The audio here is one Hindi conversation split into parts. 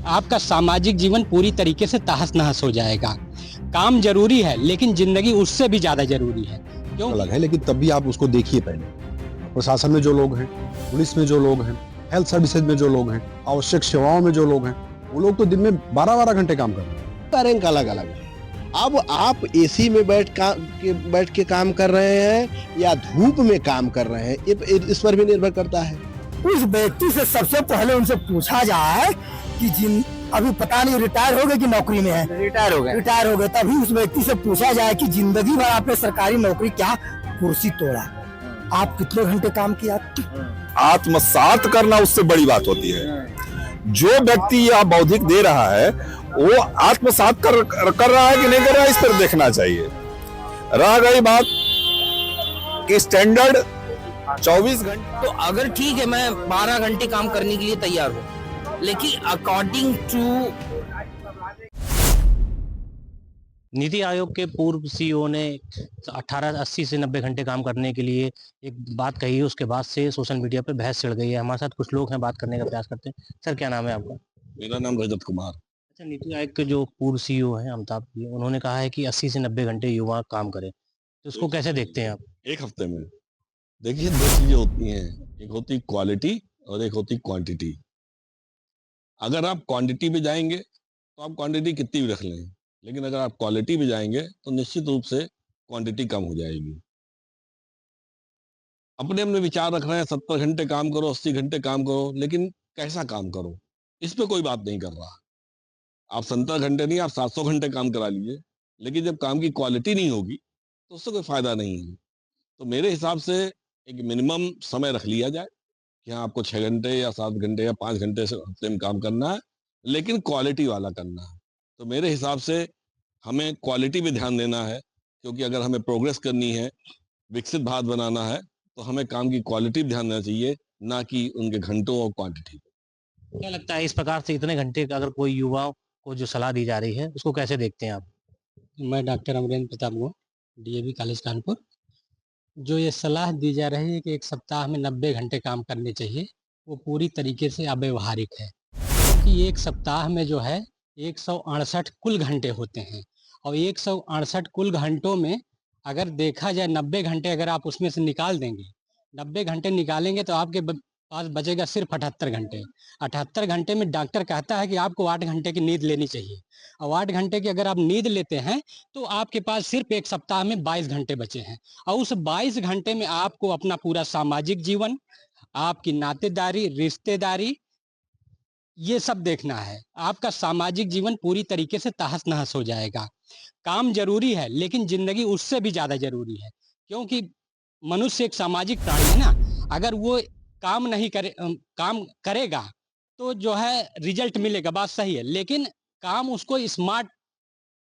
आपका सामाजिक जीवन पूरी तरीके से तहस-नहस हो जाएगा। काम ज़रूरी है, लेकिन ज़िंदगी उससे भी ज़्यादा ज़रूरी है। क्यों? अलग है, लेकिन तब भी आप उसको देखिए पहले। प्रशासन में जो लोग हैं, पुलिस में जो लोग हैं, हेल्थ सर्विसेज में जो लोग हैं, आवश्यक सेवाओं में जो लोग हैं, वो लोग तो दिन में 12-12 घंटे काम कर रहे हैं। का रैंक अलग-अलग है। अब आप एसी में बैठ के काम कर रहे हैं या धूप में काम कर रहे हैं, इस पर भी निर्भर करता है। उस व्यक्ति से सबसे पहले उनसे पूछा जाए कि जिन अभी पता नहीं रिटायर हो गए कि नौकरी में है, रिटायर हो गए तभी उस व्यक्ति से पूछा जाए कि जिंदगी भर आपने सरकारी नौकरी क्या कुर्सी तोड़ा, आप कितने घंटे काम किया। आत्मसात करना उससे बड़ी बात होती है। जो व्यक्ति यह बौद्धिक दे रहा है वो आत्मसात कर रहा है कि नहीं कर रहा है, इस पर देखना चाहिए। रह गई बात कि स्टैंडर्ड 24 घंटे, तो अगर ठीक है मैं 12 घंटे काम करने के लिए तैयार हूँ, लेकिन अकॉर्डिंग टू नीति आयोग के पूर्व सीईओ ने 80 से 90 घंटे काम करने के लिए एक बात कही है। उसके बाद से सोशल मीडिया पे बहस छिड़ गई है। हमारे साथ कुछ लोग हैं, बात करने का प्रयास करते हैं। सर, क्या नाम है आपका? मेरा नाम रजत कुमार। अच्छा, नीति आयोग के जो पूर्व सीईओ हैं अमिताभ जी, उन्होंने कहा है कि 80 से 90 घंटे युवा काम करें, तो उसको कैसे देखते हैं आप? एक हफ्ते में देखिए, 2 चीजें होती हैं, एक होती क्वालिटी और एक होती क्वांटिटी। अगर आप क्वांटिटी पे जाएंगे तो आप क्वांटिटी कितनी भी रख लें, लेकिन अगर आप क्वालिटी पे जाएंगे तो निश्चित रूप से क्वांटिटी कम हो जाएगी। अपने अपने विचार रख रहे हैं, 70 घंटे काम करो, 80 घंटे काम करो, लेकिन कैसा काम करो, इस पे कोई बात नहीं कर रहा। आप 70 घंटे नहीं, आप 700 घंटे काम करा लीजिए, लेकिन जब काम की क्वालिटी नहीं होगी तो उससे कोई फायदा नहीं है। तो मेरे हिसाब से एक मिनिमम समय रख लिया जाए कि हाँ, आपको 6 घंटे या 7 घंटे या 5 घंटे से हफ्ते में काम करना है, लेकिन क्वालिटी वाला करना है। तो मेरे हिसाब से हमें क्वालिटी पे ध्यान देना है, क्योंकि अगर हमें प्रोग्रेस करनी है, विकसित भारत बनाना है, तो हमें काम की क्वालिटी पे ध्यान देना चाहिए, ना कि उनके घंटों और क्वांटिटी पे। क्या लगता है इस प्रकार से इतने घंटे का अगर कोई युवा को जो सलाह दी जा रही है, उसको कैसे देखते हैं आप? मैं डॉक्टर अमरेंद्र प्रताप गुहा, डीएवी कॉलेज कानपुर। जो ये सलाह दी जा रही है कि एक सप्ताह में 90 घंटे काम करने चाहिए, वो पूरी तरीके से अव्यावहारिक है। क्योंकि एक सप्ताह में जो है 168 कुल घंटे होते हैं, और 168 कुल घंटों में अगर देखा जाए 90 घंटे अगर आप उसमें से निकाल देंगे, 90 घंटे निकालेंगे तो आपके पास बचेगा सिर्फ 78 घंटे। 78 घंटे में डॉक्टर कहता है कि आपको 8 घंटे की नींद लेनी चाहिए, और 8 घंटे की अगर आप नींद लेते हैं तो आपके पास सिर्फ एक सप्ताह में 22 घंटे बचे हैं। और उस 22 घंटे में आपको अपना पूरा सामाजिक जीवन, आपकी नातेदारी, रिश्तेदारी, ये सब देखना है। आपका सामाजिक जीवन पूरी तरीके से तहस-नहस हो जाएगा। काम ज़रूरी है, लेकिन ज़िंदगी उससे भी ज़्यादा ज़रूरी है। क्योंकि मनुष्य एक सामाजिक प्राणी है ना। अगर वो काम करेगा तो जो है रिज़ल्ट मिलेगा, बात सही है। लेकिन काम उसको स्मार्ट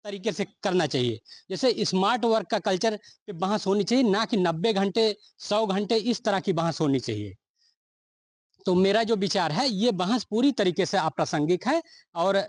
तरीके से करना चाहिए। जैसे स्मार्ट वर्क का कल्चर पे बहस होनी चाहिए, ना कि 90 घंटे, 100 घंटे इस तरह की बहस होनी चाहिए। तो मेरा जो विचार है, ये बहस पूरी तरीके से अप्रासंगिक है, और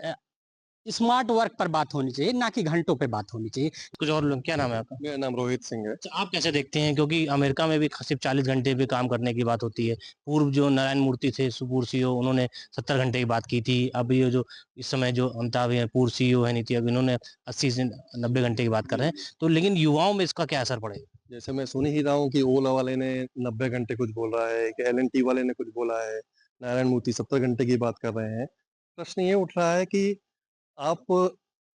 स्मार्ट वर्क पर बात होनी चाहिए, ना कि घंटों पे बात होनी चाहिए। कुछ और लोग, क्या नाम है आपका? मेरा नाम रोहित सिंह है। अच्छा, आप कैसे देखते हैं, क्योंकि अमेरिका में भी सिर्फ 40 घंटे पे काम करने की बात होती है। पूर्व जो नारायण मूर्ति थे पूर्व सीईओ, उन्होंने 70 घंटे की बात की थी। अब ये जो इस समय जो अमिताभ है पूर्व सीईओ है नीति आयोग, इन्होंने 80 से 90 घंटे की बात कर रहे हैं। तो लेकिन युवाओं में इसका क्या असर पड़ेगा? जैसे मैं सुन ही रहा हूँ कि ओला वाले ने 90 घंटे कुछ बोल रहा है, कि एल&टी वाले ने कुछ बोला है, नारायण मूर्ति 70 घंटे की बात कर रहे हैं। प्रश्न ये उठ रहा है कि आप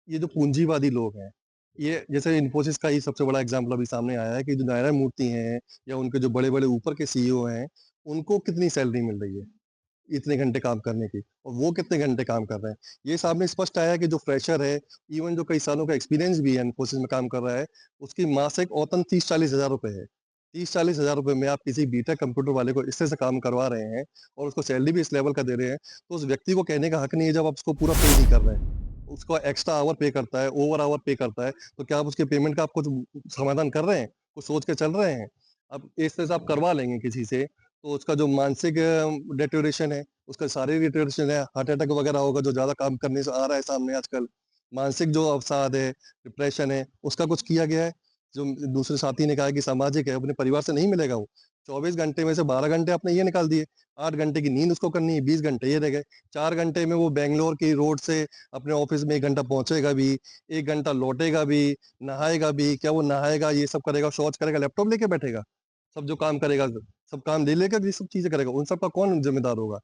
ये जो पूंजीवादी लोग हैं, ये जैसे इन्फोसिस का ही सबसे बड़ा एग्जाम्पल अभी सामने आया है कि जो नारायण मूर्ति हैं या उनके जो बड़े-बड़े ऊपर के सीईओ हैं, उनको कितनी सैलरी मिल रही है इतने घंटे काम करने की, और वो कितने घंटे काम कर रहे हैं। ये सामने स्पष्ट आया है कि जो फ्रेशर है, इवन जो कई सालों का एक्सपीरियंस भी है, इन्फोसिस में काम कर रहा है, उसकी मासिक औसतन 30-40 हज़ार रुपए है। 30-40 हज़ार रुपए में आप किसी बीटेक कंप्यूटर वाले को इस तरह से काम करवा रहे हैं और उसको सैलरी भी इस लेवल का दे रहे हैं, तो उस व्यक्ति को कहने का हक नहीं है जब आप उसको पूरा पे नहीं कर रहे हैं। उसको एक्स्ट्रा आवर पे करता है, ओवर आवर पे करता है, तो क्या आप उसके पेमेंट का आप कुछ समाधान कर रहे हैं? कुछ सोच के चल रहे हैं? अब इस तरह से आप करवा लेंगे किसी से, तो उसका जो मानसिक डिटेरियोरेशन है, उसका शारीरिक डिटेरियोरेशन है, हार्ट अटैक वगैरह होगा जो ज़्यादा काम करने से आ रहा है सामने आजकल। मानसिक जो अवसाद है, डिप्रेशन है, उसका कुछ किया गया है? जो दूसरे साथी ने कहा कि सामाजिक है, अपने परिवार से नहीं मिलेगा वो। 24 घंटे में से 12 घंटे आपने ये निकाल दिए, 8 घंटे की नींद उसको करनी है, 20 घंटे ये रह गए। 4 घंटे में वो बैंगलोर की रोड से अपने ऑफिस में 1 घंटा पहुंचेगा भी, 1 घंटा लौटेगा भी, नहाएगा भी। क्या वो नहाएगा, ये सब करेगा, शौच करेगा, लैपटॉप लेके बैठेगा? सब जो काम करेगा, सब काम ले लेकर ये सब चीजें करेगा, उन सब का कौन जिम्मेदार होगा?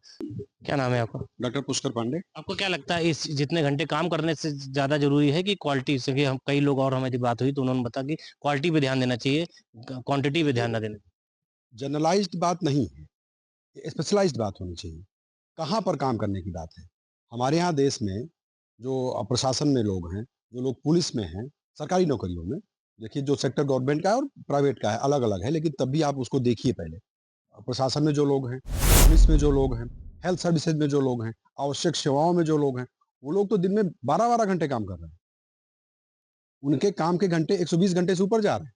क्या नाम है आपका? डॉक्टर पुष्कर पांडे। आपको क्या लगता है इस जितने घंटे काम करने से ज्यादा जरूरी है कि क्वालिटी से? कि हम कई लोग और हमारी बात हुई तो उन्होंने बताया कि क्वालिटी पे ध्यान देना चाहिए, क्वांटिटी पे ध्यान ना देना। जनरलाइज्ड बात नहीं है, स्पेशलाइज्ड बात होनी चाहिए। कहाँ पर काम करने की बात है? हमारे यहाँ देश में जो प्रशासन में लोग हैं, जो लोग पुलिस में हैं, सरकारी नौकरियों में, देखिए जो सेक्टर गवर्नमेंट का है और प्राइवेट का है, अलग-अलग है, लेकिन तब भी आप उसको देखिए पहले। प्रशासन में जो लोग हैं, पुलिस में जो लोग हैं, हेल्थ सर्विसेज में जो लोग हैं, आवश्यक सेवाओं में जो लोग हैं, वो लोग तो दिन में 12-12 घंटे काम कर रहे हैं। उनके काम के घंटे 120 घंटे से ऊपर जा रहे हैं।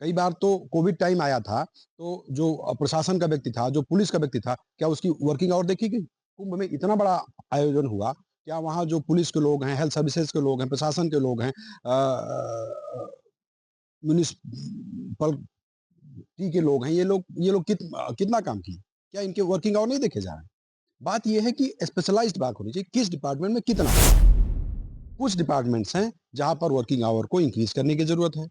कई बार तो कोविड टाइम आया था, तो जो प्रशासन का व्यक्ति था, जो पुलिस का व्यक्ति था, क्या उसकी वर्किंग आवर देखी गई? कुंभ में इतना बड़ा आयोजन हुआ, क्या वहाँ जो पुलिस के लोग हैं, हेल्थ सर्विसेज के लोग हैं, प्रशासन के लोग हैं, म्युनिसिपल के लोग हैं, ये लोग कितना काम किए? क्या इनके वर्किंग आवर नहीं देखे जा रहे हैं? बात ये है कि स्पेशलाइज्ड बात होनी चाहिए, किस डिपार्टमेंट में कितना? कुछ डिपार्टमेंट्स हैं, जहाँ पर वर्किंग आवर को इंक्रीज़ करने की ज़रूरत है।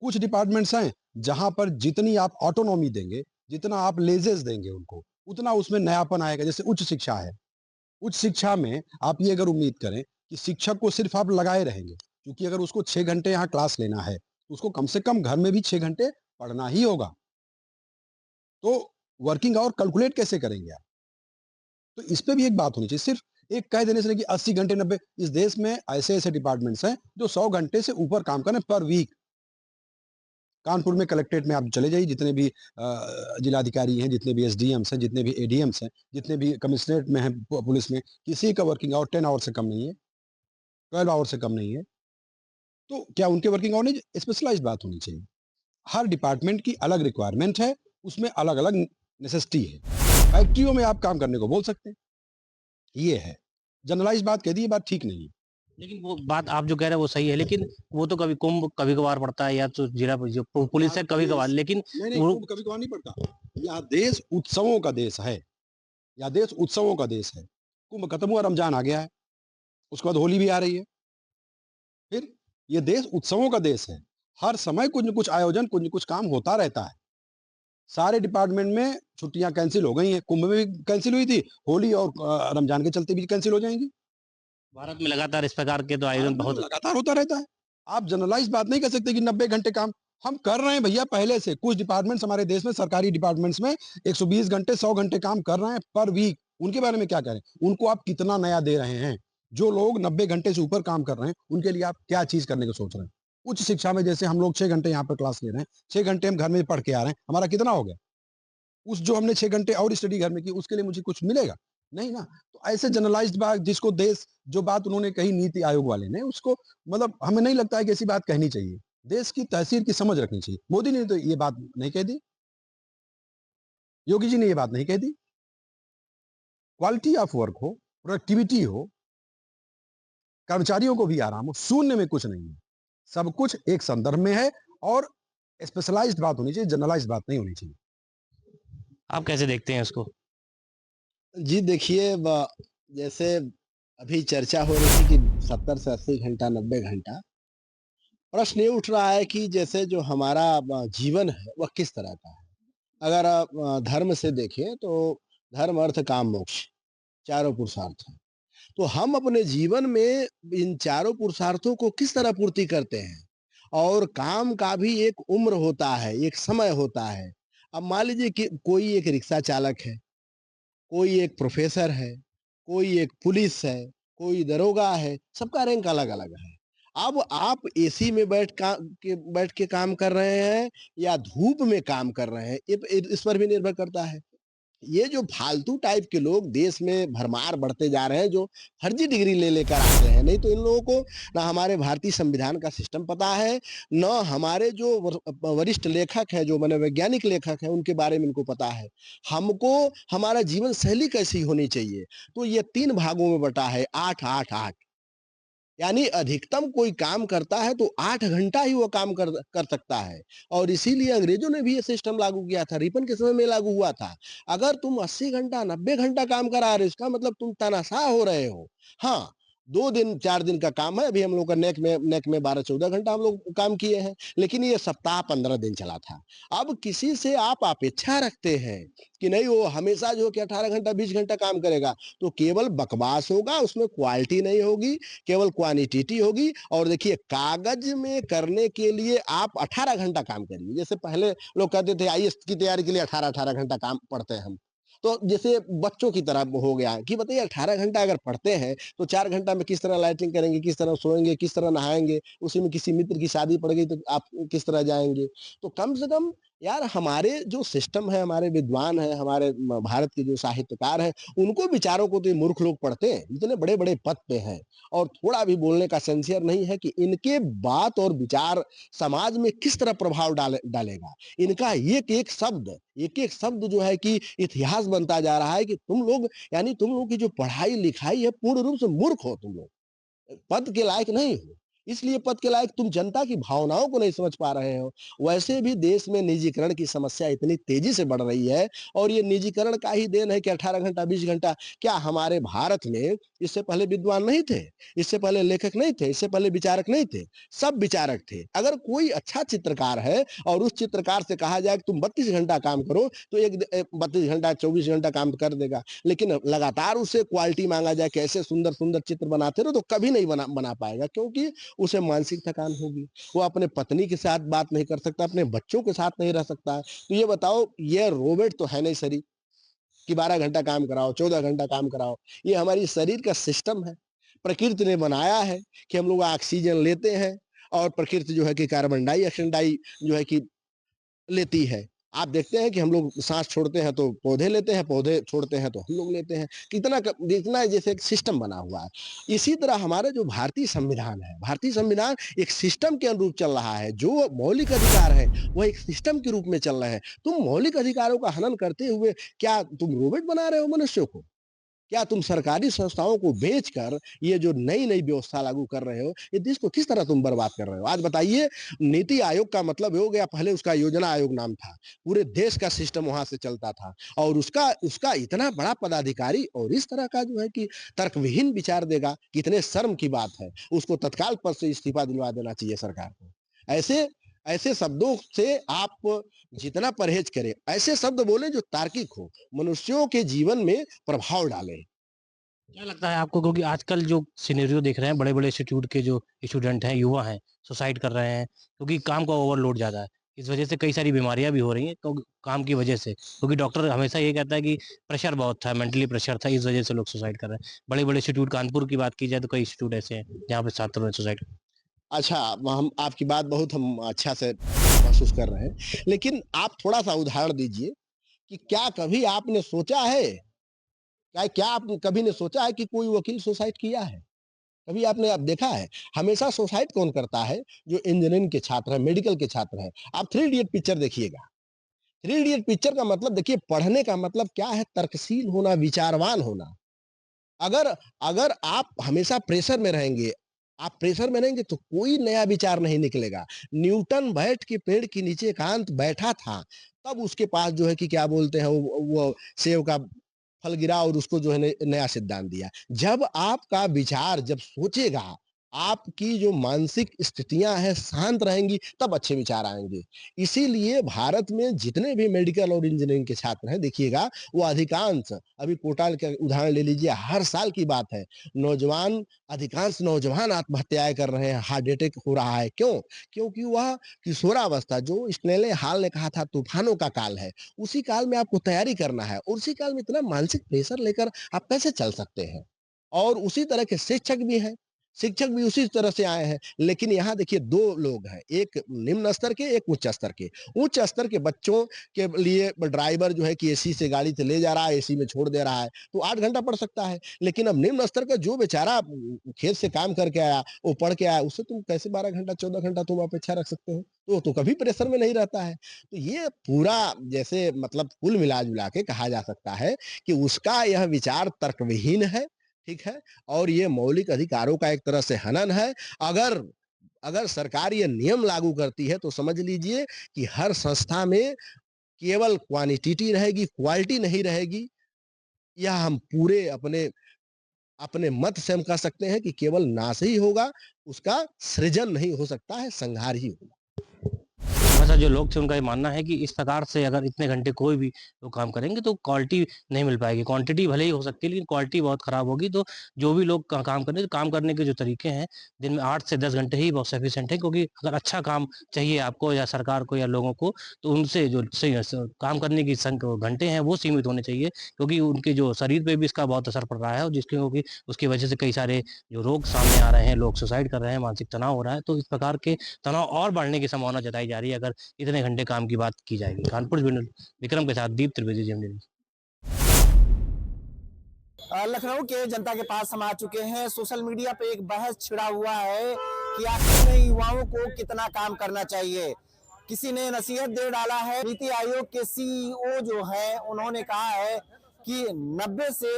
कुछ डिपार्टमेंट्स हैं जहां पर जितनी आप ऑटोनॉमी देंगे, जितना आप लेजेस देंगे उनको, उतना उसमें नयापन आएगा। जैसे उच्च शिक्षा है, उच्च शिक्षा में आप ये अगर उम्मीद करें कि शिक्षक को सिर्फ आप लगाए रहेंगे, क्योंकि अगर उसको 6 घंटे यहाँ क्लास लेना है, तो उसको कम से कम घर में भी 6 घंटे पढ़ना ही होगा। तो वर्किंग आवर कैलकुलेट कैसे करेंगे आप? तो इस पे भी एक बात होनी चाहिए। सिर्फ एक कह देने से नहीं कि 80 घंटे 90। इस देश में ऐसे-ऐसे डिपार्टमेंट्स हैं जो 100 घंटे से ऊपर काम कर रहे हैं पर वीक। कानपुर में कलेक्ट्रेट में आप चले जाइए, जितने भी जिलाधिकारी हैं, जितने भी एसडीएम्स हैं, जितने भी एडीएम्स हैं, जितने भी कमिश्नरेट में हैं पुलिस में, किसी का वर्किंग आवर 10 आवर से कम नहीं है, 12 आवर से कम नहीं है। तो क्या उनके वर्किंग आवर नहीं? स्पेशलाइज्ड बात होनी चाहिए। हर डिपार्टमेंट की अलग रिक्वायरमेंट है, उसमें अलग-अलग नेसेसिटी है। फैक्ट्रियों में आप काम करने को बोल सकते हैं, ये है। जनरलाइज़्ड बात कह दी, ये बात ठीक नहीं है। लेकिन वो बात आप जो कह रहे हैं वो सही है, लेकिन वो तो कभी कुंभ कभी कभार पड़ता है, या तो जिला जो पुलिस है कभी कभार, लेकिन नहीं, वो कुंभ कभी-कभार नहीं पड़ता। यहाँ देश उत्सवों का देश है। यहाँ देश उत्सवों का देश है। कुंभ खत्म हुआ, रमज़ान आ गया है, उसके बाद होली भी आ रही है। फिर ये देश उत्सवों का देश है। हर समय कुछ न कुछ आयोजन, कुछ न कुछ काम होता रहता है। सारे डिपार्टमेंट में छुट्टियाँ कैंसल हो गई हैं, कुंभ में भी कैंसल हुई थी, होली और रमज़ान के चलते भी कैंसल हो जाएँगी। भारत में लगातार इस प्रकार के तो आयोजन बहुत लगातार होता रहता है। आप जनरलाइज़ बात नहीं कर सकते कि 90 घंटे काम हम कर रहे हैं भैया पहले से। कुछ डिपार्टमेंट्स हमारे देश में, सरकारी डिपार्टमेंट्स में 120 घंटे, 100 घंटे काम कर रहे हैं पर वीक। उनके बारे में क्या कह रहे हैं? उनको आप कितना नया दे रहे हैं? जो लोग 90 घंटे से ऊपर काम कर रहे हैं, उनके लिए आप क्या चीज़ करने को सोच रहे हैं? उच्च शिक्षा में जैसे हम लोग 6 घंटे यहाँ पर क्लास ले रहे हैं, 6 घंटे हम घर में पढ़ के आ रहे हैं, हमारा कितना हो गया? उस जो हमने 6 घंटे और स्टडी घर में की, उसके लिए मुझे कुछ मिलेगा? नहीं ना। तो ऐसे जनरलाइज्ड बात, जिसको देश जो बात उन्होंने कही नीति आयोग वाले ने, उसको मतलब हमें नहीं लगता है कि ऐसी बात कहनी चाहिए। देश की तहसील की समझ रखनी चाहिए। मोदी ने तो ये बात नहीं कह दी, योगी जी ने ये बात नहीं कह दी। क्वालिटी ऑफ वर्क हो, प्रोडक्टिविटी हो, कर्मचारियों को भी आराम हो, शून्य में कुछ नहीं है। सब कुछ एक संदर्भ में है और स्पेशलाइज्ड बात होनी चाहिए, जनरलाइज्ड बात नहीं होनी चाहिए। आप कैसे देखते हैं इसको? जी देखिए, जैसे अभी चर्चा हो रही थी कि 70 से 80 घंटा, 90 घंटा। प्रश्न ये उठ रहा है कि जैसे जो हमारा जीवन है वह किस तरह का है? अगर आप धर्म से देखें तो धर्म, अर्थ, काम, मोक्ष चारों पुरुषार्थ हैं। तो हम अपने जीवन में इन चारों पुरुषार्थों को किस तरह पूर्ति करते हैं? और काम का भी एक उम्र होता है, एक समय होता है। अब मान लीजिए कि कोई एक रिक्शा चालक है, कोई एक प्रोफेसर है, कोई एक पुलिस है, कोई दरोगा है, सबका रैंक अलग-अलग है। अब आप एसी में बैठ के काम कर रहे हैं या धूप में काम कर रहे हैं, इस पर भी निर्भर करता है। ये जो फालतू टाइप के लोग देश में भरमार बढ़ते जा रहे हैं, जो फर्जी डिग्री ले लेकर आते हैं, नहीं तो इन लोगों को ना हमारे भारतीय संविधान का सिस्टम पता है, न हमारे जो वरिष्ठ लेखक है, जो मनोवैज्ञानिक लेखक है, उनके बारे में इनको पता है। हमको हमारा जीवन शैली कैसी होनी चाहिए, तो ये 3 भागों में बटा है, 8-8-8। यानी अधिकतम कोई काम करता है तो 8 घंटा ही वो काम कर सकता है और इसीलिए अंग्रेजों ने भी ये सिस्टम लागू किया था, रिपन के समय में लागू हुआ था। अगर तुम 80 घंटा, 90 घंटा काम करा रहे हो, इसका मतलब तुम तानाशाह हो रहे हो। हाँ, 2 दिन, 4 दिन का काम है, अभी हम लोग का नेक में 12-14 घंटा हम लोग काम किए हैं, लेकिन ये सप्ताह 15 दिन चला था। अब किसी से आप अपेक्षा रखते हैं कि नहीं वो हमेशा जो कि 18 घंटा, 20 घंटा काम करेगा, तो केवल बकवास होगा, उसमें क्वालिटी नहीं होगी, केवल क्वांटिटी होगी और देखिए कागज में करने के लिए आप 18 घंटा काम करिए। जैसे पहले लोग कहते थे आईएएस की तैयारी के लिए 18-18 घंटा काम पढ़ते हैं हम। तो जैसे बच्चों की तरह हो गया कि बताइए 18 घंटा अगर पढ़ते हैं, तो 4 घंटा में किस तरह लाइटिंग करेंगे, किस तरह सोएँगे, किस तरह नहाएँगे, उसी में किसी मित्र की शादी पड़ गई तो आप किस तरह जाएँगे? तो कम से कम यार हमारे जो सिस्टम है, हमारे विद्वान हैं, हमारे भारत के जो साहित्यकार हैं, उनको बेचारों को तो ये मूर्ख लोग पढ़ते हैं, इतने बड़े-बड़े पद पे हैं और थोड़ा भी बोलने का सेंसियर नहीं है कि इनके बात और विचार समाज में किस तरह प्रभाव डालेगा। इनका एक-एक शब्द जो है कि इतिहास बनता जा रहा है कि तुम लोग यानी तुम लोग की जो पढ़ाई-लिखाई है पूर्ण रूप से मूर्ख हो तुम लोग। पद के लायक नहीं हो। इसलिए पद के लायक तुम जनता की भावनाओं को नहीं समझ पा रहे हो। वैसे भी देश में निजीकरण की समस्या इतनी तेज़ी से बढ़ रही है और ये निजीकरण का ही देन है कि 18 घंटा, 20 घंटा क्या हमारे भारत में इससे पहले विद्वान नहीं थे? इससे पहले लेखक नहीं थे? इससे पहले विचारक नहीं थे? सब विचारक थे। अगर कोई अच्छा चित्रकार है और उस चित्रकार से कहा जाए कि तुम 32 घंटा काम करो, तो 32 घंटा, 24 घंटा काम कर देगा। लेकिन लगातार उससे क्वालिटी माँगा जाए, कैसे सुंदर-सुंदर चित्र बनाते रहो, तो कभी नहीं बना पाएगा क्योंकि उसे मानसिक थकान होगी। वो अपने पत्नी के साथ बात नहीं कर सकता, अपने बच्चों के साथ नहीं रह सकता। तो ये बताओ ये रोबोट तो है नहीं शरीर कि 12 घंटा काम कराओ, 14 घंटा काम कराओ। ये हमारी शरीर का सिस्टम है। प्रकृति ने बनाया है कि हम लोग ऑक्सीजन लेते हैं और प्रकृति जो है कि कार्बन डाइऑक्साइड जो है कि लेती है। आप देखते हैं कि हम लोग साँस छोड़ते हैं तो पौधे लेते हैं, पौधे छोड़ते हैं तो हम लोग लेते हैं। कितना जैसे एक सिस्टम बना हुआ है। इसी तरह हमारा जो भारतीय संविधान है, भारतीय संविधान एक सिस्टम के अनुरूप चल रहा है। जो मौलिक अधिकार है, वो एक सिस्टम के रूप में चल रहे हैं। तुम मौलिक अधिकारों का हनन करते हुए क्या तुम रोबोट बना रहे हो मनुष्यों को? क्या तुम सरकारी संस्थाओं को बेचकर ये जो नई-नई व्यवस्था लागू कर रहे हो, ये देश को किस तरह तुम बर्बाद कर रहे हो? आज बताइए नीति आयोग का मतलब हो गया पहले उसका योजना आयोग नाम था। पूरे देश का सिस्टम वहाँ से चलता था और उसका उसका इतना बड़ा पदाधिकारी और इस तरह का जो है कि तर्कविहीन विचार देगा, कितने शर्म की बात है। उसको तत्काल पद से इस्तीफा दिलवा देना चाहिए सरकार को। ऐसे ऐसे शब्दों से आप जितना परहेज करें, ऐसे शब्द बोलें जो तार्किक हो, मनुष्यों के जीवन में प्रभाव डालें। क्या लगता है आपको क्योंकि आजकल जो सिनेरियो देख रहे हैं बड़े-बड़े इंस्टीट्यूट के जो स्टूडेंट हैं, युवा हैं, सुसाइड कर रहे हैं क्योंकि काम का ओवरलोड ज़्यादा है। इस वजह से कई सारी बीमारियाँ भी हो रही हैं क्योंकि काम की वजह से। क्योंकि डॉक्टर हमेशा ये कहता है कि प्रेशर बहुत था, मेंटली प्रेशर था, इस वजह से लोग सुसाइड कर रहे हैं। बड़े-बड़े इंस्टीट्यूट कानपुर की बात की जाए तो कई इंस्टीट्यूट ऐसे हैं जहाँ पे छात्रों ने सुसाइड अच्छा, हम आपकी बात बहुत हम अच्छा से महसूस कर रहे हैं। लेकिन आप थोड़ा-सा उदाहरण दीजिए कि क्या कभी आपने सोचा है क्या आप कभी ने सोचा है कि कोई वकील सुसाइड किया है? कभी आपने आप देखा है? हमेशा सुसाइड कौन करता है? जो इंजीनियरिंग के छात्र हैं, मेडिकल के छात्र हैं। आप थ्री इडियट पिक्चर देखिएगा। थ्री इडियट पिक्चर का मतलब देखिए पढ़ने का मतलब क्या है? तर्कशील होना, विचारवान होना। अगर अगर आप हमेशा प्रेशर में रहेंगे, आप प्रेशर में रहेंगे तो कोई नया विचार नहीं निकलेगा। न्यूटन बैठ के पेड़ के नीचे एकांत बैठा था, तब उसके पास जो है कि क्या बोलते हैं वो सेब का फल गिरा और उसको जो है नया सिद्धांत दिया। जब आपका विचार जब सोचेगा, आपकी जो मानसिक स्थितियाँ हैं शांत रहेंगी, तब अच्छे विचार आएँगे। इसीलिए भारत में जितने भी मेडिकल और इंजीनियरिंग के छात्र हैं, देखिएगा वो अधिकांश अभी कोटा का उदाहरण ले लीजिए, हर साल की बात है। अधिकांश नौजवान आत्महत्याएँ कर रहे हैं, हार्ट अटैक हो रहा है। क्यों? क्योंकि वह किशोरावस्था जो स्नेले हाल ने कहा था तूफानों का काल है, उसी काल में आपको तैयारी करना है और उसी काल में इतना मानसिक प्रेशर लेकर आप कैसे चल सकते हैं? और उसी तरह के शिक्षक भी उसी तरह से आए हैं। लेकिन यहाँ देखिए 2 लोग हैं, एक निम्न स्तर के, एक उच्च स्तर के। उच्च स्तर के बच्चों के लिए ड्राइवर जो है कि एसी से गाड़ी से ले जा रहा है, एसी में छोड़ दे रहा है, तो 8 घंटा पढ़ सकता है। लेकिन अब निम्न स्तर का जो बेचारा खेत से काम करके आया, वो पढ़ के आया, उससे तुम कैसे 12 घंटा, 14 घंटा तुम अपेक्षा रख सकते हो? तो वो तो कभी प्रेशर में नहीं रहता है। तो ये पूरा जैसे मतलब कुल मिला-जुला के कहा जा सकता है कि उसका यह विचार तर्कविहीन है ठीक है, और ये मौलिक अधिकारों का एक तरह से हनन है। अगर अगर सरकार ये नियम लागू करती है तो समझ लीजिए कि हर संस्था में केवल क्वांटिटी रहेगी, क्वालिटी नहीं रहेगी। यह हम पूरे अपने अपने मत से हम कह सकते हैं कि केवल नाश ही होगा, उसका सृजन नहीं हो सकता है, संहार ही होगा। वैसा जो लोग थे उनका ये मानना है कि इस प्रकार से अगर इतने घंटे कोई भी लोग काम करेंगे तो क्वालिटी नहीं मिल पाएगी। क्वांटिटी भले ही हो सकती है लेकिन क्वालिटी बहुत खराब होगी। तो जो भी लोग काम करें, काम करने के जो तरीके हैं, दिन में 8 से 10 घंटे ही बहुत सफिशिएंट है, क्योंकि अगर अच्छा काम चाहिए आपको या सरकार को या लोगों को, तो उनसे जो काम करने की घंटे हैं वो सीमित होने चाहिए, क्योंकि उनके जो शरीर पे भी इसका बहुत असर पड़ रहा है, और जिसकी क्योंकि उसकी वजह से कई सारे जो रोग सामने आ रहे हैं, लोग सुसाइड कर रहे हैं, मानसिक तनाव हो रहा है। तो इस प्रकार के तनाव और बढ़ने की संभावना जताई जा रही है अगर इतने घंटे काम की बात की जाएगी। कानपुर से विक्रम के साथ दीप त्रिवेदी, जी न्यूज़। लखनऊ के जनता के पास हम आ चुके हैं। सोशल मीडिया पे एक बहस छिड़ा हुआ है कि आखिर में युवाओं को कितना काम करना चाहिए। किसी ने नसीहत दे डाला है। नीति आयोग के सीईओ जो है उन्होंने कहा है कि 90 से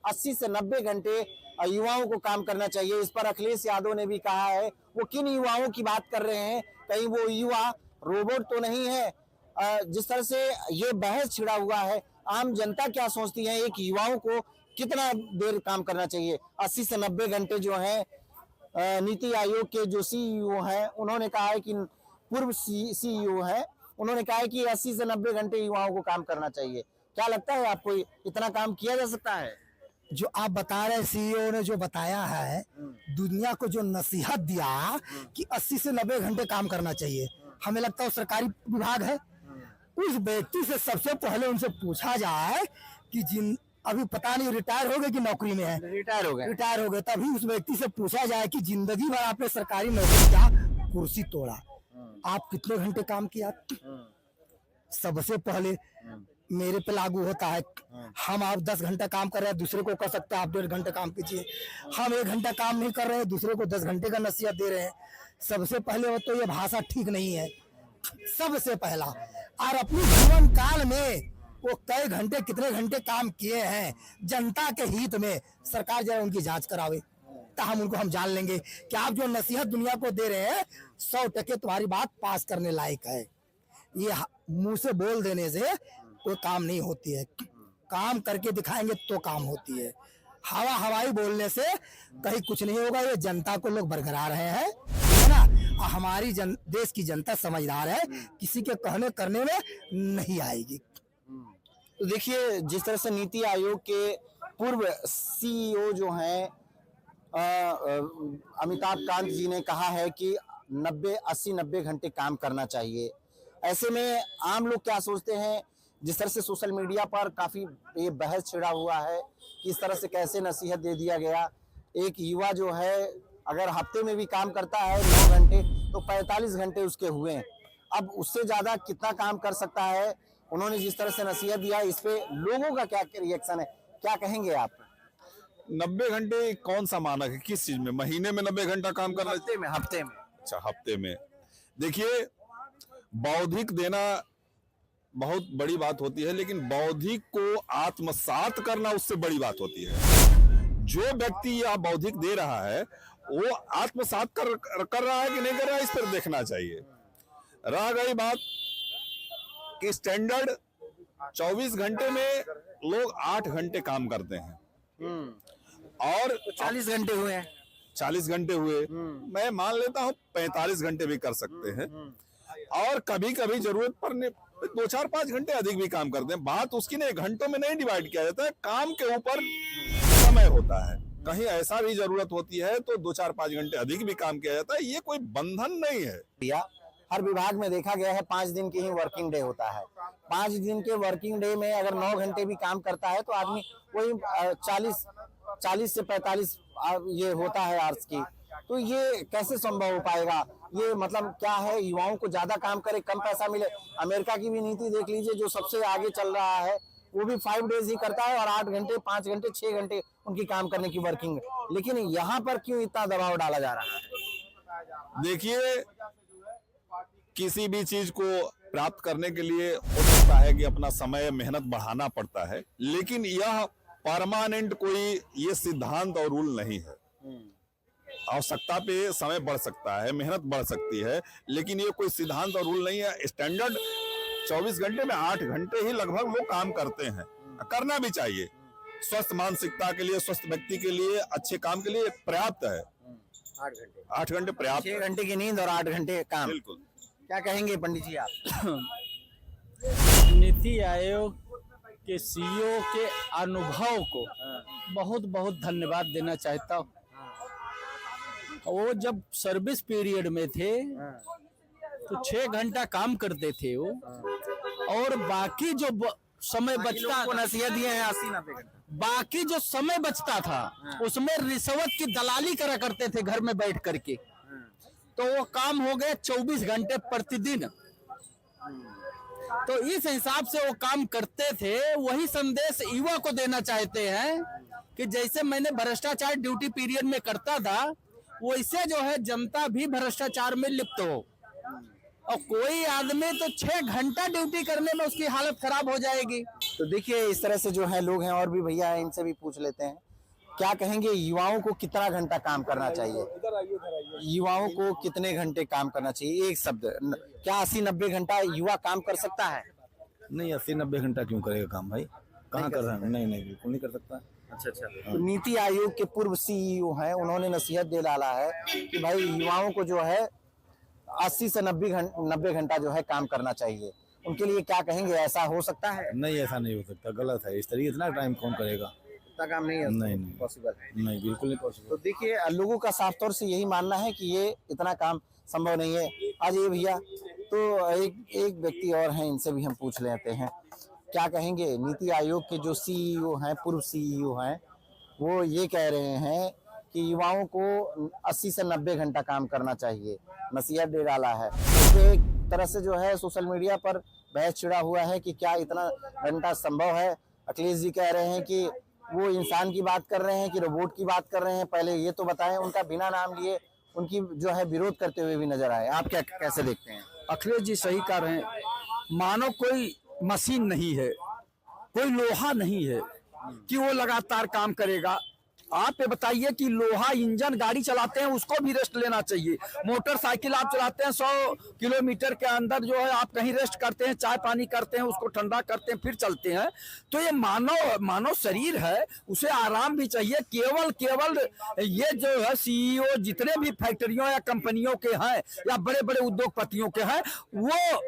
80 से 90 घंटे युवाओं को काम करना चाहिए। इस पर अखिलेश यादव ने भी कहा है। वो किन युवाओं की बात कर रहे हैं? कहीं वो युवा रोबोट तो नहीं है? जिस तरह से ये बहस छिड़ा हुआ है, आम जनता क्या सोचती है, एक युवाओं को कितना देर काम करना चाहिए? 80 से 90 घंटे जो है नीति आयोग के जो सीईओ हैं उन्होंने कहा है कि पूर्व सीईओ है, उन्होंने कहा है कि 80 से 90 घंटे युवाओं को काम करना चाहिए। क्या लगता है आपको, इतना काम किया जा सकता है? जो आप बता रहे सीईओ ने जो बताया है, दुनिया को जो नसीहत दिया कि 80 से 90 घंटे काम करना चाहिए, हमें लगता है सरकारी विभाग है। उस व्यक्ति से सबसे पहले उनसे पूछा जाए कि जिन अभी पता नहीं रिटायर हो गए कि नौकरी में है, रिटायर हो गए, तभी उस व्यक्ति से पूछा जाए कि जिंदगी भर आपने सरकारी नौकरी क्या कुर्सी तोड़ा, आप कितने घंटे काम किया। सबसे पहले मेरे पे लागू होता है। हम आप 10 घंटा काम कर रहे हैं, दूसरे को कह सकते हैं आप 1.5 घंटा काम कीजिए। हम 1 घंटा काम नहीं कर रहे हैं, दूसरे को 10 घंटे का नसीहत दे रहे हैं। सबसे पहले हो तो ये भाषा ठीक नहीं है, सबसे पहला। और अपने जीवन काल में वो कई घंटे कितने घंटे काम किए हैं जनता के हित में, सरकार जरा उनकी जांच करावे तो हम जान लेंगे कि आप जो नसीहत दुनिया को दे रहे हैं 100% तुम्हारी बात पास करने लायक है। ये मुंह से बोल देने से कोई काम नहीं होती है, काम करके दिखाएंगे तो काम होती है। हवाई बोलने से कहीं कुछ नहीं होगा। ये जनता को लोग बरकरार रहे हैं, है ना। हमारी देश की जनता समझदार है, किसी के कहने करने में नहीं आएगी। तो देखिए, जिस तरह से नीति आयोग के पूर्व सीईओ जो हैं अमिताभ कांत जी ने कहा है कि 80-90 घंटे काम करना चाहिए। ऐसे में आम लोग क्या सोचते हैं? जिस तरह से सोशल मीडिया पर काफी ये बहस छिड़ा हुआ है कि इस तरह से कैसे नसीहत दे दिया गया। एक युवा जो है अगर हफ्ते में भी काम करता है 9 घंटे तो 45 घंटे उसके हुए हैं। अब उससे ज्यादा कितना काम कर सकता है? उन्होंने जिस तरह से नसीहत दिया, इस पे लोगों का क्या रिएक्शन है, क्या कहेंगे आप? 90 घंटे कौन सा मानक है, किस चीज में? महीने में 90 घंटा काम करना? हफ्ते में। अच्छा, हफ्ते में। देखिए, बौद्धिक देना बहुत बड़ी बात होती है, लेकिन बौद्धिक को आत्मसात करना उससे बड़ी बात होती है। जो व्यक्ति यह बौद्धिक दे रहा है वो आत्मसात कर रहा है कि नहीं कर रहा है, इस पर देखना चाहिए। रह गई बात कि स्टैंडर्ड 24 घंटे में लोग 8 घंटे काम करते हैं और 40 घंटे हुए हैं। 40 घंटे हुए, मैं मान लेता हूं 45 घंटे भी कर सकते हैं, और कभी कभी जरूरत पड़ने 2-4-5 घंटे अधिक भी काम करते हैं। बात उसकी नहीं, घंटों में नहीं डिवाइड किया जाता है, काम के ऊपर समय होता है। कहीं ऐसा भी जरूरत होती है तो 2-4-5 घंटे अधिक भी काम किया जाता है, ये कोई बंधन नहीं है। हर विभाग में देखा गया है 5 दिन की ही वर्किंग डे होता है। 5 दिन के वर्किंग डे में अगर 9 घंटे भी काम करता है तो आदमी वही 40 से 45 ये होता है आवर्स की। तो ये कैसे संभव हो पाएगा? ये मतलब क्या है, युवाओं को ज्यादा काम करे, कम पैसा मिले। अमेरिका की भी नीति देख लीजिए, जो सबसे आगे चल रहा है, वो भी 5 डेज ही करता है और 8 घंटे, 5 घंटे, 6 घंटे उनकी काम करने की वर्किंग। लेकिन यहाँ पर क्यों इतना दबाव डाला जा रहा है? देखिए, किसी भी चीज को प्राप्त करने के लिए हो सकता है कि अपना समय, मेहनत बढ़ाना पड़ता है, लेकिन यह परमानेंट कोई ये सिद्धांत और रूल नहीं है। आवश्यकता पे समय बढ़ सकता है, मेहनत बढ़ सकती है, लेकिन ये कोई सिद्धांत और रूल नहीं है। स्टैंडर्ड 24 घंटे में 8 घंटे ही लगभग वो काम करते हैं, करना भी चाहिए। स्वस्थ मानसिकता के लिए, स्वस्थ व्यक्ति के लिए, अच्छे काम के लिए पर्याप्त है। 8 घंटे पर्याप्त। 6 घंटे की नींद और 8 घंटे काम। बिल्कुल। क्या कहेंगे पंडित जी आप? नीति आयोग के सीईओ के अनुभव को बहुत बहुत धन्यवाद देना चाहता हूँ। वो जब सर्विस पीरियड में थे तो 6 घंटा काम करते थे वो, और बाकी जो समय बचता को नसीहत दिए हैं 80-90 घंटे। बाकी जो समय बचता था उसमें रिश्वत की दलाली करा करते थे घर में बैठ करके। तो वो काम हो गया 24 घंटे प्रतिदिन। तो इस हिसाब से वो काम करते थे। वही संदेश युवा को देना चाहते हैं कि जैसे मैंने भ्रष्टाचार ड्यूटी पीरियड में करता था, वैसे जो है जनता भी भ्रष्टाचार में लिप्त हो। और कोई आदमी तो 6 घंटा ड्यूटी करने में उसकी हालत खराब हो जाएगी। तो देखिए इस तरह से जो है लोग हैं, और भी भैया हैं, इनसे भी पूछ लेते हैं। क्या कहेंगे, युवाओं को कितना घंटा काम करना चाहिए? युवाओं को कितने घंटे काम करना चाहिए? एक शब्द, क्या 80-90 घंटा युवा काम कर सकता है? नहीं, 80-90 घंटा क्यों करेगा काम भाई? कहाँ कर रहा है? नहीं, बिल्कुल नहीं कर सकता। अच्छा। तो नीति आयोग के पूर्व सीईओ हैं, उन्होंने नसीहत दे डाला है कि भाई युवाओं को जो है 80 से 90 घंटा जो है काम करना चाहिए। उनके लिए क्या कहेंगे, ऐसा हो सकता है? नहीं, ऐसा नहीं हो सकता, गलत है। इस तरीके इतना टाइम कौन करेगा? इतना काम नहीं है, नहीं पॉसिबल है। नहीं, बिल्कुल नहीं पॉसिबल। तो देखिए लोगों का साफ तौर से यही मानना है कि ये इतना काम संभव नहीं है। आज ये भैया, तो एक व्यक्ति और हैं, इनसे भी हम पूछ लेते हैं। क्या कहेंगे, नीति आयोग के जो सीईओ हैं, पूर्व सीईओ हैं, वो ये कह रहे हैं कि युवाओं को 80 से 90 घंटा काम करना चाहिए, नसीहत दे डाला है। तो एक तरह से जो है सोशल मीडिया पर बहस छिड़ा हुआ है कि क्या इतना घंटा संभव है। अखिलेश जी कह रहे हैं कि वो इंसान की बात कर रहे हैं कि रोबोट की बात कर रहे हैं। पहले ये तो बताएं, उनका बिना नाम लिए उनकी जो है विरोध करते हुए भी नजर आए। आप क्या कैसे देखते हैं? अखिलेश जी सही कह रहे हैं। मानो कोई मशीन नहीं है, कोई लोहा नहीं है कि वो लगातार काम करेगा। आप ये बताइए कि लोहा इंजन गाड़ी चलाते हैं, उसको भी रेस्ट लेना चाहिए। मोटरसाइकिल आप चलाते हैं, 100 किलोमीटर के अंदर जो है आप कहीं रेस्ट करते हैं, चाय पानी करते हैं, उसको ठंडा करते हैं, फिर चलते हैं। तो ये मानव शरीर है, उसे आराम भी चाहिए। केवल ये जो है सीईओ जितने भी फैक्ट्रियों या कंपनियों के हैं या बड़े बड़े उद्योगपतियों के हैं, वो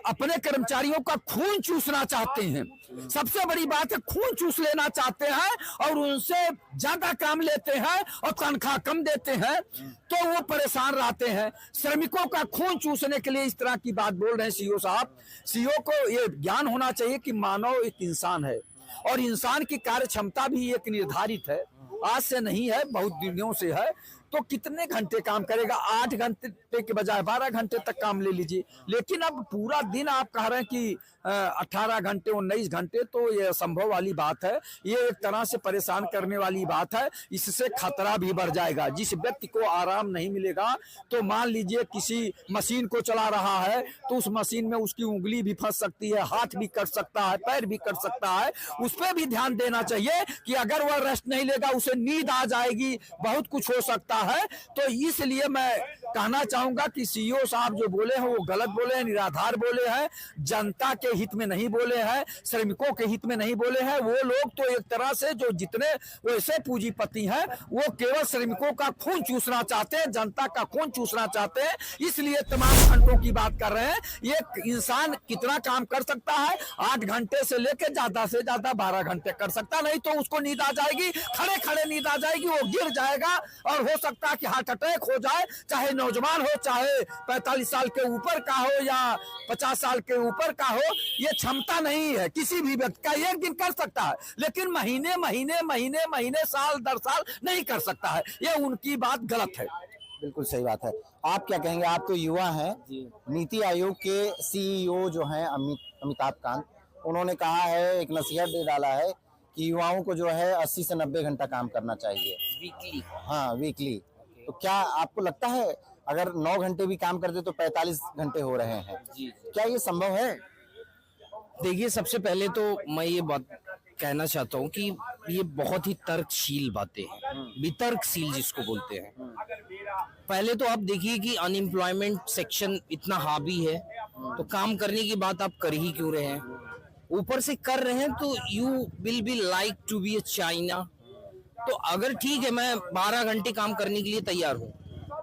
अपने कर्मचारियों का खून चूसना चाहते हैं। सबसे बड़ी बात है, खून चूस लेना चाहते हैं और उनसे ज्यादा काम लेते हैं और तनख्वाह कम देते हैं, तो वो परेशान रहते हैं। श्रमिकों का खून चूसने के लिए इस तरह की बात बोल रहे हैं सीईओ साहब। सीईओ को ये ज्ञान होना चाहिए कि मानव एक इंसान है और इंसान की कार्य क्षमता भी एक निर्धारित है, आज से नहीं है, बहुत दिनों से है। तो कितने घंटे काम करेगा? 8 घंटे के बजाय 12 घंटे तक काम ले लीजिए। लेकिन अब पूरा दिन आप कह रहे हैं कि 18 घंटे 19 घंटे, तो ये असंभव वाली बात है। ये एक तरह से परेशान करने वाली बात है। इससे खतरा भी बढ़ जाएगा। जिस व्यक्ति को आराम नहीं मिलेगा, तो मान लीजिए किसी मशीन को चला रहा है तो उस मशीन में उसकी उंगली भी फंस सकती है, हाथ भी कट सकता है, पैर भी कट सकता है। उस पर भी ध्यान देना चाहिए कि अगर वह रेस्ट नहीं लेगा, उसे नींद आ जाएगी, बहुत कुछ हो सकता है। तो इसलिए मैं कहना चाहूंगा कि सीईओ साहब जो बोले हैं वो गलत बोले हैं, निराधार बोले हैं, जनता के हित में नहीं बोले हैं, श्रमिकों के हित में नहीं बोले हैं। वो लोग तो एक तरह से जो जितने वैसे पूंजीपति हैं, वो केवल श्रमिकों का खून चूसना चाहते हैं, जनता का खून चूसना चाहते हैं। इसलिए तमाम घंटों की बात कर रहे हैं। ये इंसान कितना काम कर सकता है? 8 घंटे से लेकर ज्यादा से ज्यादा 12 घंटे कर सकता, नहीं तो उसको नींद आ जाएगी, खड़े खड़े नींद आ जाएगी, वो गिर जाएगा और हो सकता है कि हार्ट अटैक हो जाए। चाहे नौजवान हो, चाहे 45 साल के ऊपर का हो या 50 साल के ऊपर का हो, ये क्षमता नहीं है किसी भी व्यक्ति का। एक दिन कर सकता है, लेकिन महीने साल दर साल नहीं कर सकता है। ये उनकी बात गलत है। बिल्कुल सही बात है। आप क्या कहेंगे? आप तो युवा हैं। नीति आयोग के सीईओ जो हैं अमिताभ कांत, उन्होंने कहा है, एक नसीहत दे डाला है कि युवाओं को जो है 80 से 90 घंटा काम करना चाहिए वीकली। हाँ, वीकली। तो क्या आपको लगता है अगर 9 घंटे भी काम करते तो 45 घंटे हो रहे हैं? क्या ये संभव है? देखिए, सबसे पहले तो मैं ये बात कहना चाहता हूँ कि ये बहुत ही तर्कशील बातें हैं, वितर्कशील जिसको बोलते हैं। पहले तो आप देखिए कि अनएम्प्लॉयमेंट सेक्शन इतना हावी है, तो काम करने की बात आप कर ही क्यों रहे हैं? ऊपर से कर रहे हैं तो you will be like to be a China. तो अगर ठीक है, मैं 12 घंटे काम करने के लिए तैयार हूँ,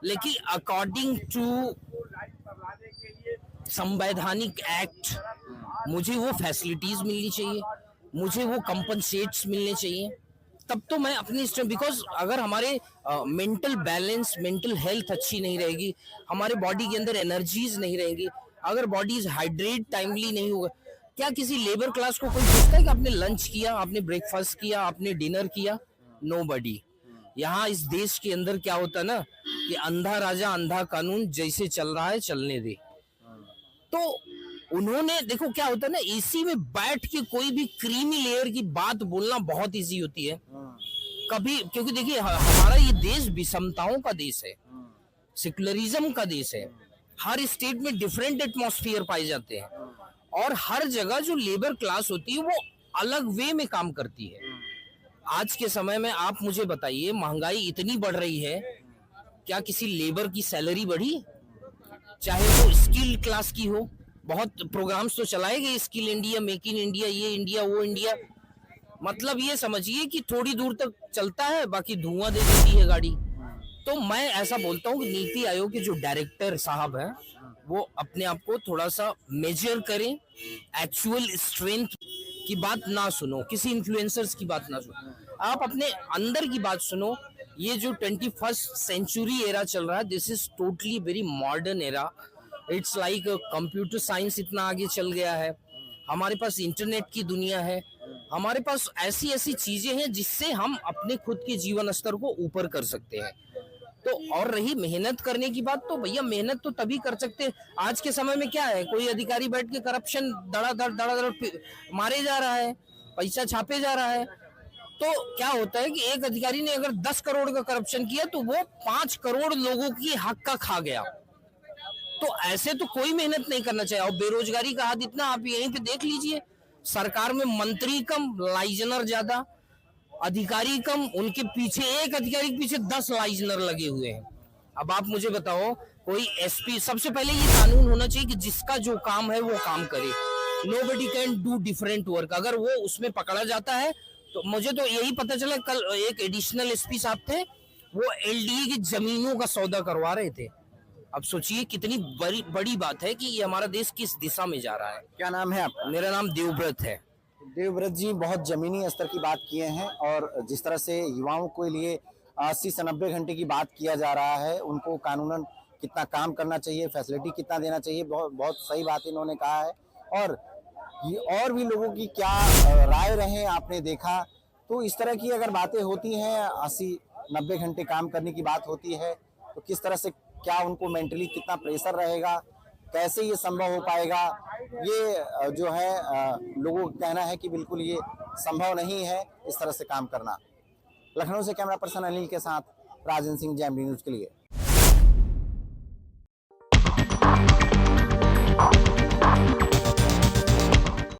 लेकिन अकॉर्डिंग टू संवैधानिक एक्ट मुझे वो फैसिलिटीज मिलनी चाहिए, मुझे वो कंपनसेट्स मिलने चाहिए, तब तो मैं अपनी बिकॉज अगर हमारे मेंटल बैलेंस, मेंटल हेल्थ अच्छी नहीं रहेगी, हमारे बॉडी के अंदर एनर्जीज नहीं रहेंगी, अगर बॉडी हाइड्रेट टाइमली नहीं होगा, क्या किसी लेबर क्लास को कोई पूछता है कि आपने लंच किया, आपने ब्रेकफास्ट किया, आपने डिनर किया? नोबडी। यहाँ इस देश के अंदर क्या होता है ना कि अंधा राजा अंधा कानून, जैसे चल रहा है चलने दे। तो उन्होंने देखो क्या होता है ना, एसी में बैठ के कोई भी क्रीमी लेयर की बात बोलना बहुत इजी होती है कभी, क्योंकि देखिए हमारा ये देश विषमताओं का देश है, सेकुलरिज्म का देश है। हर स्टेट में डिफरेंट एटमॉस्फेयर पाए जाते हैं, और हर जगह जो लेबर क्लास होती है वो अलग वे में काम करती है। आज के समय में आप मुझे बताइए, महंगाई इतनी बढ़ रही है, क्या किसी लेबर की सैलरी बढ़ी? चाहे वो स्किल क्लास की हो, बहुत प्रोग्राम्स तो चलाए गए, skill India, make in India, ये इंडिया वो इंडिया, मतलब ये समझिए कि थोड़ी दूर तक चलता है, बाकी धुआं दे देती है गाड़ी। तो मैं ऐसा बोलता हूँ कि नीति आयोग के जो डायरेक्टर साहब हैं वो अपने आप को थोड़ा सा मेजर करें, एक्चुअल स्ट्रेंथ की बात ना सुनो, किसी इन्फ्लुएंसर्स की बात ना सुनो, आप अपने अंदर की बात सुनो। ये जो 21st सेंचुरी एरा चल रहा है, this is totally very modern era. It's like computer science इतना आगे चल गया है, हमारे पास इंटरनेट की दुनिया है, हमारे पास ऐसी ऐसी चीजें हैं जिससे हम अपने खुद के जीवन स्तर को ऊपर कर सकते हैं। तो और रही मेहनत करने की बात, तो भैया मेहनत तो तभी कर सकते हैं। आज के समय में क्या है, कोई अधिकारी बैठ के करप्शन धड़ाधड़ मारे जा रहा है, पैसा छापे जा रहा है। तो क्या होता है कि एक अधिकारी ने अगर 10 करोड़ का करप्शन किया तो वो 5 करोड़ लोगों की हक का खा गया। तो ऐसे तो कोई मेहनत नहीं करना चाहिए। और बेरोजगारी का हाथ इतना, आप यहीं पे देख लीजिए, सरकार में मंत्री कम, लाइजनर ज्यादा, अधिकारी कम, उनके पीछे एक अधिकारी के पीछे 10 लाइजनर लगे हुए हैं। अब आप मुझे बताओ, कोई एसपी, सबसे पहले ये कानून होना चाहिए कि जिसका जो काम है वो काम करे, nobody can do different work. अगर वो उसमें पकड़ा जाता है, तो मुझे तो यही पता चला, कल एक एडिशनल एसपी साहब थे, वो एलडीए की जमीनों का सौदा करवा रहे थे। अब सोचिए कितनी बड़ी बात है कि ये हमारा देश किस दिशा में जा रहा है। क्या नाम है आपका? मेरा नाम देवव्रत है। देवव्रत जी, बहुत जमीनी स्तर की बात किए हैं, और जिस तरह से युवाओं के लिए 80 से 90 घंटे की बात किया जा रहा है, उनको कानूनन कितना काम करना चाहिए, फैसिलिटी कितना देना चाहिए, बहुत बहुत सही बात इन्होंने कहा है। और भी लोगों की क्या राय रहे आपने देखा, तो इस तरह की अगर बातें होती हैं, 80-90 घंटे काम करने की बात होती है, तो किस तरह से, क्या उनको मेंटली कितना प्रेशर रहेगा, कैसे ये संभव हो पाएगा, ये जो है लोगों का कहना है कि बिल्कुल ये संभव नहीं है इस तरह से काम करना। लखनऊ से कैमरा पर्सन अनिल के साथ राजन सिंह, जैम न्यूज के लिए।